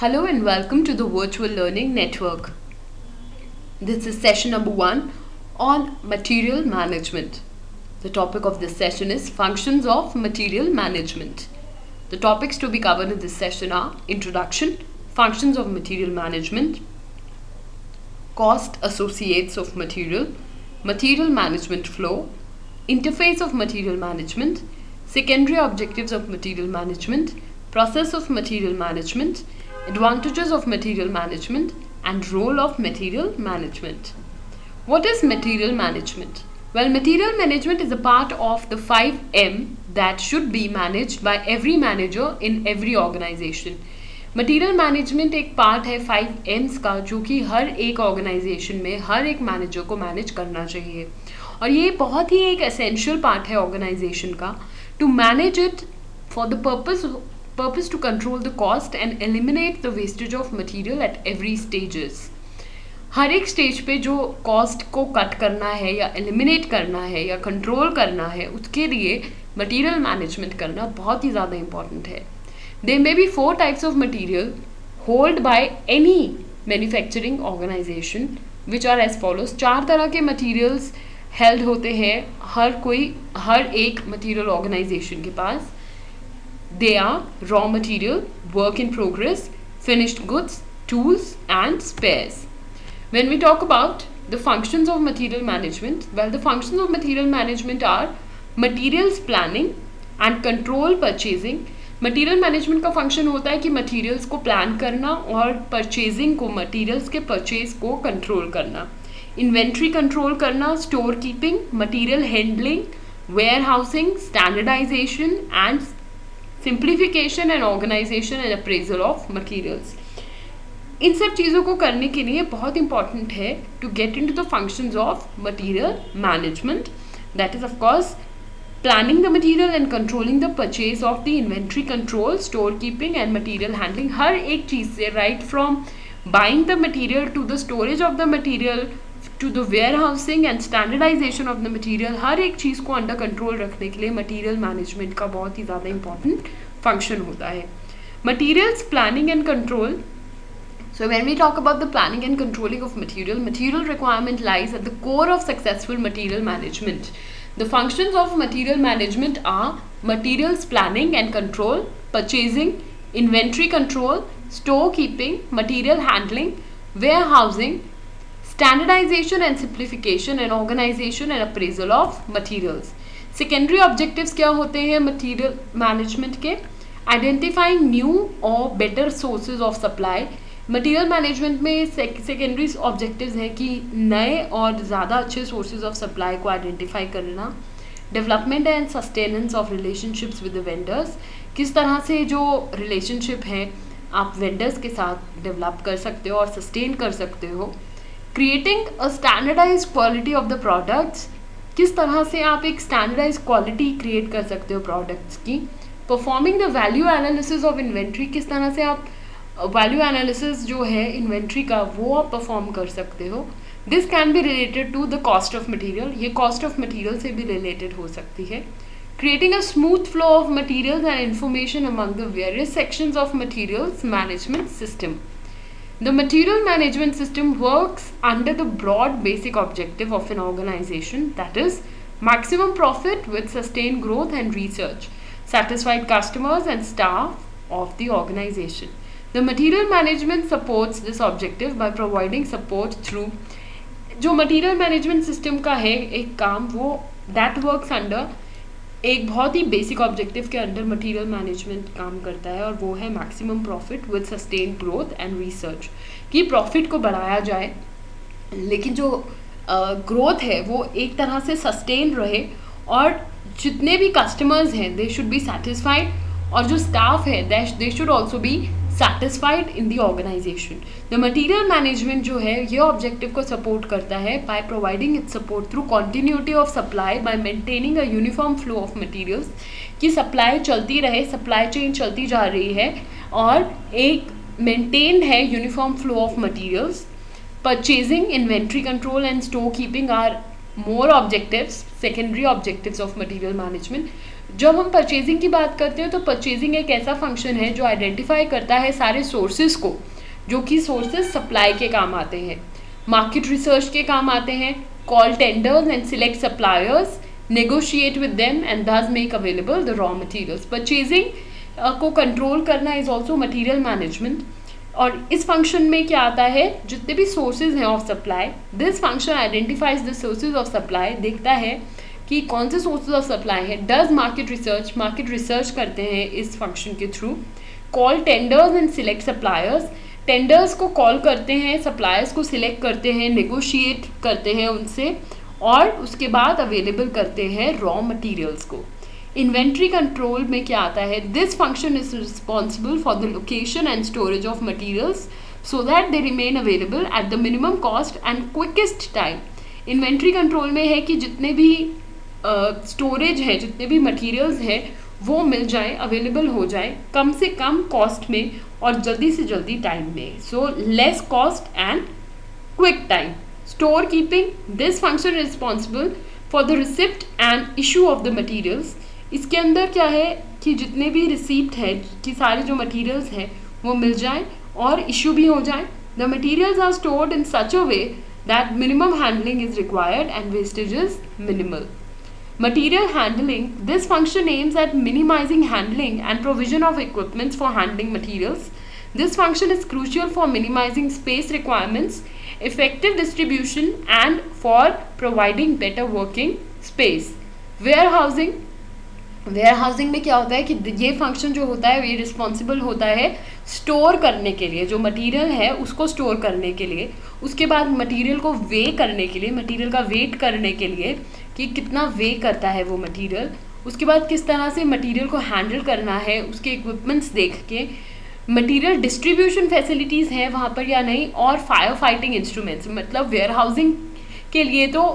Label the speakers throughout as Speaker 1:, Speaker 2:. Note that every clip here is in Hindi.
Speaker 1: Hello and welcome to the Virtual Learning Network. This is session number 1 on material management. The topic of this session is functions of material management. The topics to be covered in this session are introduction, functions of material management, cost associates of material, material management flow, interface of material management, secondary objectives of material management, process of material management, advantages of material management, and role of material management. What is material management? Well, material management is a part of the 5M that should be managed by every manager in every organization. Material management एक पार्ट है 5Ms का जो कि हर एक ऑर्गेनाइजेशन में हर एक मैनेजर को मैनेज करना चाहिए और ये बहुत ही एक एसेंशियल पार्ट है ऑर्गेनाइजेशन का to manage it for the purpose to control the cost and eliminate the wastage of material at every stages. हर एक स्टेज पे जो कॉस्ट को कट करना है या एलिमिनेट करना है या कंट्रोल करना है उसके लिए मटेरियल मैनेजमेंट करना बहुत ही ज़्यादा इम्पॉर्टेंट है. There may be 4 types of material held by any manufacturing organization which are as follows. 4 तरह के materials held होते हैं हर एक material organization के पास. They are raw material, work in progress, finished goods, tools and spares. When we talk about the functions of material management, well, the functions of material management are materials planning and control purchasing. Material management का फंक्शन होता है कि मटीरियल्स को प्लान करना और परचेजिंग को मटीरियल्स के परचेज को कंट्रोल करना, इन्वेंट्री कंट्रोल करना, store keeping, material handling, warehousing, standardisation and simplification and organisation and appraisal of materials. इन सब चीज़ों को करने के लिए बहुत इंपॉर्टेंट है to get into the functions of material management. That is of course planning the material and controlling the purchase of the inventory control, store keeping and material handling. हर एक चीज़ से right from buying the material to the storage of the material to the warehousing and standardization of the material, हर एक चीज़ को under control रखने के लिए material management का बहुत ही ज़्यादा important function होता है. Materials planning and control. So when we talk about the planning and controlling of material requirement lies at the core of successful material management. The functions of material management are materials planning and control, purchasing, inventory control, store keeping, material handling, warehousing, standardization and simplification and organization and appraisal of materials. Secondary objectives क्या होते हैं material management के? Identifying new or better sources of supply. Material management में सेकेंडरी ऑब्जेक्टिव्स हैं कि नए और ज़्यादा अच्छे सोर्सेज ऑफ सप्लाई को आइडेंटिफाई करना, development and sustenance of relationships with the vendors, किस तरह से जो रिलेशनशिप है आप वेंडर्स के साथ डेवलप कर सकते हो और सस्टेन कर सकते हो, creating a standardise quality of the products, किस तरह से आप एक स्टैंडर्डाइज क्वालिटी क्रिएट कर सकते हो प्रोडक्ट्स की, performing the value analysis of inventory, किस तरह से आप वैल्यू एनालिसिस जो है इन्वेंट्री का वो आप परफॉर्म कर सकते हो. This can be related to the cost of material, ये कॉस्ट ऑफ मटेरियल से भी रिलेटेड हो सकती है. Creating a smooth flow of materials and information among the various sections of materials management system. The material management system works under the broad basic objective of an organisation, that is maximum profit with sustain growth and research, satisfied customers and staff of the organization. The material management supports this objective by providing support through जो material management system का है एक काम वो that works under एक बहुत ही basic objective के अंडर material management काम करता है और वो है maximum profit with sustained growth and research, कि profit को बढ़ाया जाए लेकिन जो growth है वो एक तरह से sustain रहे और जितने भी customers हैं they should be satisfied और जो staff है they should also be satisfied in the organization. The material management जो है ये objective को support करता है by providing its support through continuity of supply by maintaining a uniform flow of materials, कि supply चलती रहे, supply chain चलती जा रही है और एक maintained है uniform flow of materials. Purchasing, inventory control and store keeping are more objectives, secondary objectives of material management. जब हम परचेजिंग की बात करते हैं तो परचेजिंग एक ऐसा फंक्शन है जो आइडेंटिफाई करता है सारे सोर्सेज को, जो कि सोर्सेज सप्लाई के काम आते हैं, मार्केट रिसर्च के काम आते हैं, call tenders and select suppliers, negotiate with them and thus make available the raw materials. Purchasing को कंट्रोल करना इज ऑल्सो मटीरियल मैनेजमेंट। और इस फंक्शन में क्या आता है, जितने भी सोर्सेज हैं of supply, this function identifies the sources of supply, देखता है कि कौन से सोर्सेज ऑफ सप्लाई है, डज मार्केट रिसर्च करते हैं इस फंक्शन के through, call tenders and select suppliers, tenders को कॉल करते हैं, सप्लायर्स को सिलेक्ट करते हैं, नेगोशिएट करते हैं उनसे, और उसके बाद अवेलेबल करते हैं रॉ मटेरियल्स को। इन्वेंट्री कंट्रोल में क्या आता है, this function is responsible for the location and storage of materials so that they remain available at the minimum cost and quickest time. Inventory control में है कि जितने भी स्टोरेज है, जितने भी मटेरियल्स हैं, वो मिल जाए, अवेलेबल हो जाए कम से कम कॉस्ट में और जल्दी से जल्दी टाइम में। So less cost and quick time. Store keeping, this function responsible for the receipt and issue of the materials. इसके अंदर क्या है कि जितने भी रिसिप्ट है कि सारे जो मटीरियल्स हैं वो मिल जाए और इशू भी हो जाए। The materials are stored in such a way that minimum handling is required and wastage is minimal. Material handling, this function aims at minimizing handling and provision of equipments for handling materials. This function is crucial for minimizing space requirements, effective distribution and for providing better working space. Warehousing में क्या होता है कि ये फंक्शन जो होता है ये रिस्पॉन्सिबल होता है स्टोर करने के लिए, जो मटेरियल है उसको स्टोर करने के लिए, उसके बाद मटेरियल को वे करने के लिए, मटेरियल का वेट करने के लिए कि कितना वे करता है वो मटेरियल, उसके बाद किस तरह से मटेरियल को हैंडल करना है, उसके इक्विपमेंट्स देख के, मटेरियल डिस्ट्रीब्यूशन फैसिलिटीज़ हैं वहाँ पर या नहीं, और फायर फाइटिंग इंस्ट्रूमेंट्स। मतलब वेयर हाउसिंग के लिए तो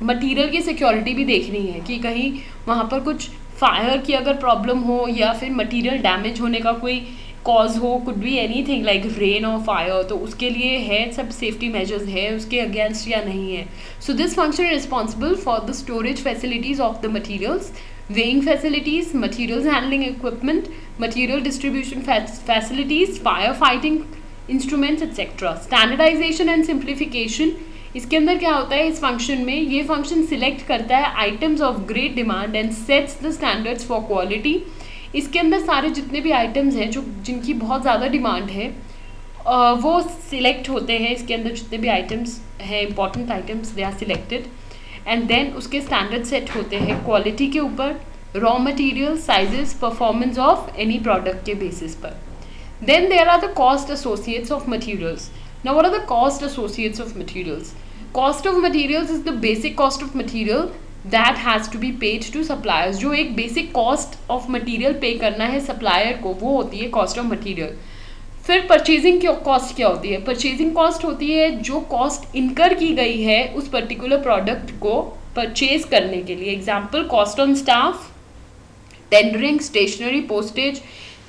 Speaker 1: मटेरियल की सिक्योरिटी भी देखनी है कि कहीं वहाँ पर कुछ फायर की अगर प्रॉब्लम हो या फिर मटेरियल डैमेज होने का कोई कॉज हो, could be anything like rain और फायर, तो उसके लिए है सब सेफ्टी मेजर्स है उसके अगेंस्ट या नहीं है। So this function is responsible for the storage facilities of the materials, weighing facilities, materials handling equipment, material distribution facilities, firefighting instruments etc. Standardization and simplification, इसके अंदर क्या होता है इस फंक्शन में, ये फंक्शन सिलेक्ट करता है items of great demand and sets the standards for quality. इसके अंदर सारे जितने भी आइटम्स हैं जो जिनकी बहुत ज़्यादा डिमांड है वो सिलेक्ट होते हैं। इसके अंदर जितने भी आइटम्स हैं important items they are selected and then उसके स्टैंडर्ड सेट होते हैं क्वालिटी के ऊपर, raw material, sizes, performance of any product के बेसिस पर। Then there are the cost associates of materials. Now what are the cost associates of materials? Cost of materials is the basic cost of material that has to be paid to suppliers. जो एक basic cost of material pay करना है supplier को, वो होती है cost of material। फिर परचेजिंग की कॉस्ट क्या होती है? परचेजिंग कॉस्ट होती है जो कॉस्ट इनकर की गई है उस पर्टिकुलर प्रोडक्ट को परचेज करने के लिए। Example cost on staff, tendering, stationery, postage,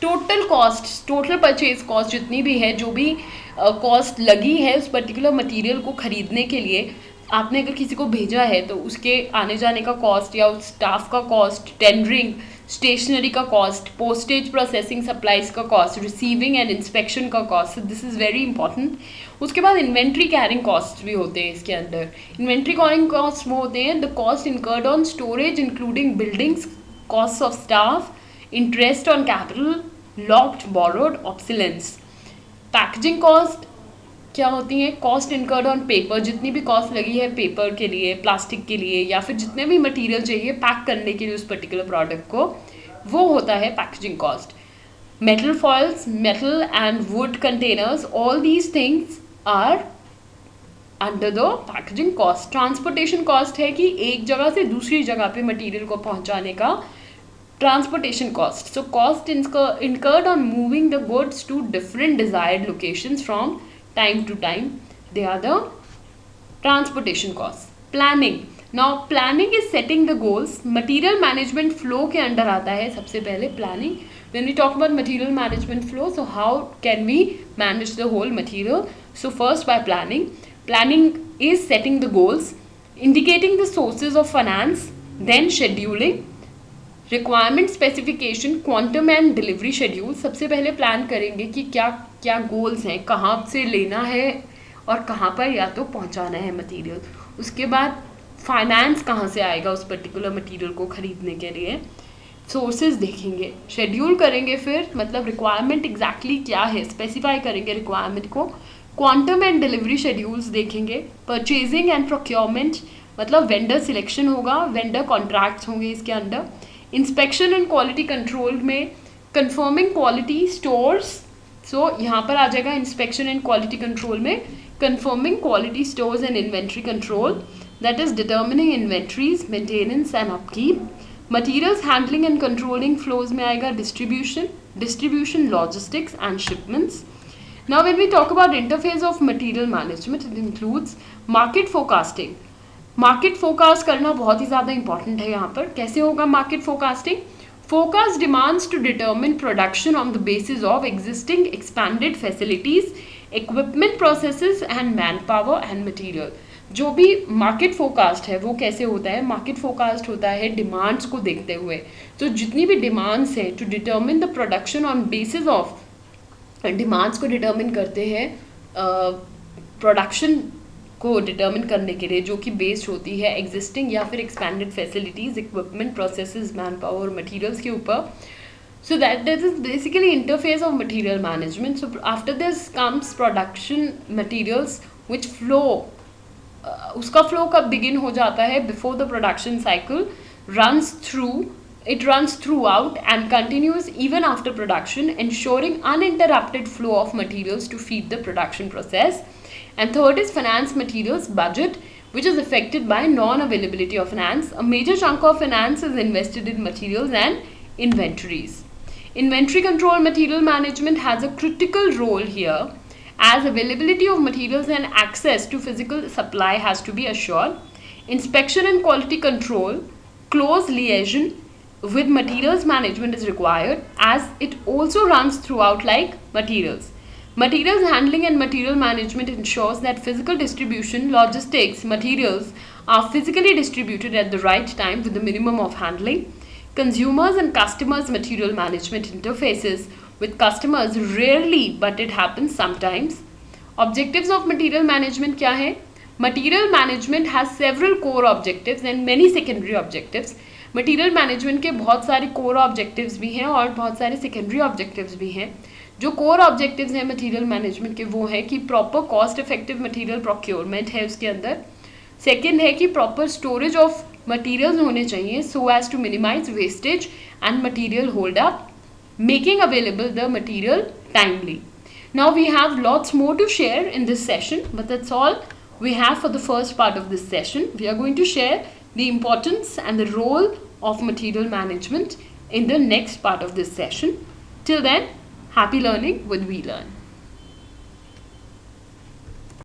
Speaker 1: total cost, total purchase cost जितनी भी है, जो भी कॉस्ट लगी है उस पर्टिकुलर मटेरियल को खरीदने के लिए, आपने अगर किसी को भेजा है तो उसके आने जाने का कॉस्ट या उस स्टाफ का कॉस्ट, टेंडरिंग, स्टेशनरी का कॉस्ट, पोस्टेज, प्रोसेसिंग सप्लाईज का कॉस्ट, रिसीविंग एंड इंस्पेक्शन का cost, this is very important. उसके बाद इन्वेंट्री कैरिंग कॉस्ट भी होते हैं इसके अंदर। इन्वेंट्री कैरिंग कॉस्ट वो होते हैं the cost incurred on storage including buildings, cost of staff, interest on capital, locked, borrowed, obsolescence. Packaging cost क्या होती है? कॉस्ट इनकर्ड ऑन पेपर, जितनी भी कॉस्ट लगी है पेपर के लिए, प्लास्टिक के लिए या फिर जितने भी मटेरियल चाहिए पैक करने के लिए उस पर्टिकुलर प्रोडक्ट को, वो होता है packaging cost. Metal foils, metal and wood containers, all these things are under the packaging cost. Transportation cost है कि एक जगह से दूसरी जगह पे मटेरियल को पहुंचाने का transportation cost. So cost incurred on moving the goods to different desired locations from time to time, they are the transportation costs. Planning, now planning is setting the goals. Material management flow के अंडर आता है सबसे पहले planning. When we talk about material management flow, so how can we manage the whole material? So first by planning. Planning is setting the goals, indicating the sources of finance, then scheduling. Requirement specification, quantum and delivery schedule. सबसे पहले प्लान करेंगे कि क्या क्या गोल्स हैं, कहाँ से लेना है और कहाँ पर या तो पहुँचाना है मटेरियल। उसके बाद फाइनेंस कहाँ से आएगा उस पर्टिकुलर मटेरियल को खरीदने के लिए, सोर्सेज देखेंगे, शेड्यूल करेंगे, फिर मतलब रिक्वायरमेंट एग्जैक्टली क्या है स्पेसिफाई करेंगे रिक्वायरमेंट को, क्वांटम एंड डिलीवरी शेड्यूल्स देखेंगे, परचेजिंग एंड प्रोक्योरमेंट मतलब वेंडर सिलेक्शन होगा, वेंडर कॉन्ट्रैक्ट्स होंगे इसके under, inspection and quality control में कंफर्मिंग क्वालिटी स्टोर्स, सो यहाँ पर आ जाएगा इंस्पेक्शन एंड क्वालिटी कंट्रोल में conforming quality stores and inventory control, that is determining inventories, maintenance and upkeep. Materials handling and controlling flows में आएगा distribution logistics and shipments. Now when we talk about interface of material management, it includes market forecasting. Market forecast करना बहुत ही ज़्यादा इंपॉर्टेंट है यहाँ पर। कैसे होगा market forecasting? Forecast demands to determine production on the basis of existing expanded facilities, equipment, processes and man power and material. जो भी मार्केट फोरकास्ट है वो कैसे होता है? मार्केट फोरकास्ट होता है डिमांड्स को देखते हुए, तो जितनी भी डिमांड्स है to determine the production on basis of, demands को डिटर्मिन करते हैं प्रोडक्शन को डिटर्मिन करने के लिए जो कि बेस्ड होती है एग्जिस्टिंग या फिर expanded facilities, equipment, processes, man power, materials के ऊपर। So that is basically interface of material management. So after this comes production materials which flow. उसका flow कब begin हो जाता है? Before the production cycle runs through, it runs throughout and continues even after production, ensuring uninterrupted flow of materials to feed the production process. And third is finance materials budget, which is affected by non-availability of finance. A major chunk of finance is invested in materials and inventories. Inventory control material management has a critical role here, as availability of materials and access to physical supply has to be assured. Inspection and quality control, close liaison with materials management is required, as it also runs throughout like materials. Materials handling and material management ensures that physical distribution, logistics, materials are physically distributed at the right time with the minimum of handling. Consumers and customers material management interfaces with customers rarely, but it happens sometimes. Objectives of material management क्या है? Material management has several core objectives and many secondary objectives. Material management के बहुत सारे core objectives भी हैं और बहुत सारे secondary objectives भी हैं. जो core objectives हैं material management के वो है कि proper cost effective material procurement है उसके अंदर. Second है कि proper storage of materials होने चाहिए so as to minimize wastage and material hold up, making available the material timely. Now we have lots more to share in this session, but that's all we have for the first part of this session. We are going to share the importance and the role of material management in the next part of this session. Till then, happy learning with We Learn.